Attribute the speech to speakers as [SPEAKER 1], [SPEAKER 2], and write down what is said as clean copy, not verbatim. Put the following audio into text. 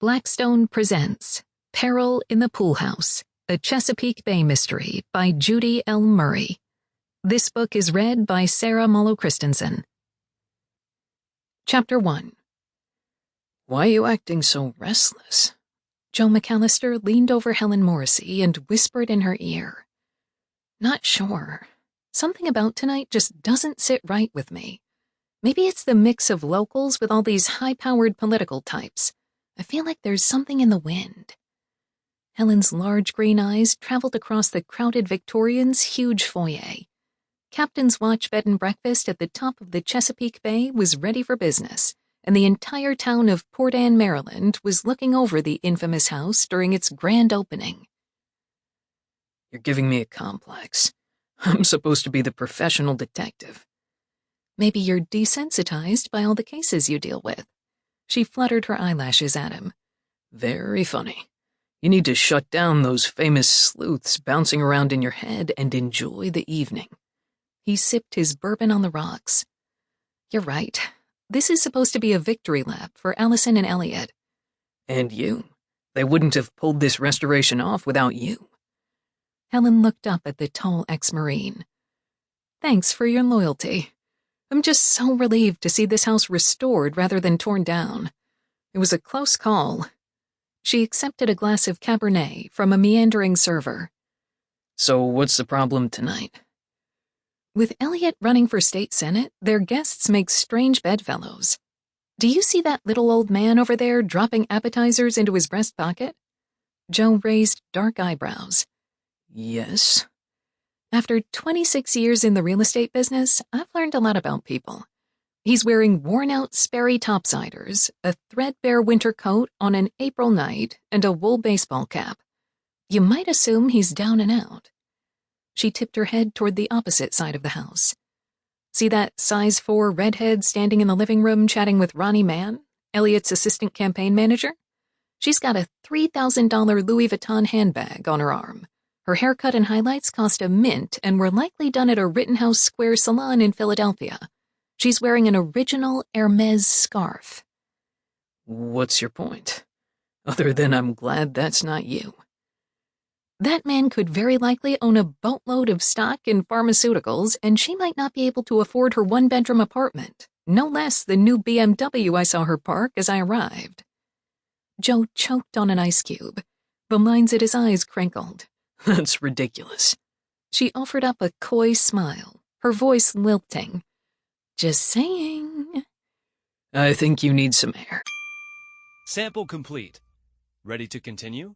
[SPEAKER 1] Blackstone presents Peril in the Pool House, a Chesapeake Bay mystery by Judy L. Murray. This book is read by Sarah Mollo-Christensen. Chapter 1.
[SPEAKER 2] Why are you acting so restless?
[SPEAKER 1] Joe McAllister leaned over Helen Morrisey and whispered in her ear. Not sure. Something about tonight just doesn't sit right with me. Maybe it's the mix of locals with all these high-powered political types. I feel like there's something in the wind. Helen's large green eyes traveled across the crowded Victorian's huge foyer. Captain's Watch bed and breakfast at the top of the Chesapeake Bay was ready for business, and the entire town of Port Anne, Maryland was looking over the infamous house during its grand opening.
[SPEAKER 2] You're giving me a complex. I'm supposed to be the professional detective.
[SPEAKER 1] Maybe you're desensitized by all the cases you deal with. She fluttered her eyelashes at him.
[SPEAKER 2] Very funny. You need to shut down those famous sleuths bouncing around in your head and enjoy the evening.
[SPEAKER 1] He sipped his bourbon on the rocks. You're right. This is supposed to be a victory lap for Alison and Eliot.
[SPEAKER 2] And you. They wouldn't have pulled this restoration off without you.
[SPEAKER 1] Helen looked up at the tall ex-Marine. Thanks for your loyalty. I'm just so relieved to see this house restored rather than torn down. It was a close call. She accepted a glass of Cabernet from a meandering server.
[SPEAKER 2] So what's the problem tonight?
[SPEAKER 1] With Eliot running for state senate, their guests make strange bedfellows. Do you see that little old man over there dropping appetizers into his breast pocket? Joe raised dark eyebrows.
[SPEAKER 2] Yes.
[SPEAKER 1] After 26 years in the real estate business, I've learned a lot about people. He's wearing worn-out Sperry topsiders, a threadbare winter coat on an April night, and a wool baseball cap. You might assume he's down and out. She tipped her head toward the opposite side of the house. See that size 4 redhead standing in the living room chatting with Ronnie Mann, Eliot's assistant campaign manager? She's got a $3,000 Louis Vuitton handbag on her arm. Her haircut and highlights cost a mint and were likely done at a Rittenhouse Square salon in Philadelphia. She's wearing an original Hermes scarf.
[SPEAKER 2] What's your point? Other than I'm glad that's not you.
[SPEAKER 1] That man could very likely own a boatload of stock in pharmaceuticals, and she might not be able to afford her one-bedroom apartment, no less the new BMW I saw her park as I arrived. Joe choked on an ice cube. The lines at his eyes crinkled.
[SPEAKER 2] That's ridiculous.
[SPEAKER 1] She offered up a coy smile, her voice lilting. Just saying.
[SPEAKER 2] I think you need some air.
[SPEAKER 3] Sample complete. Ready to continue?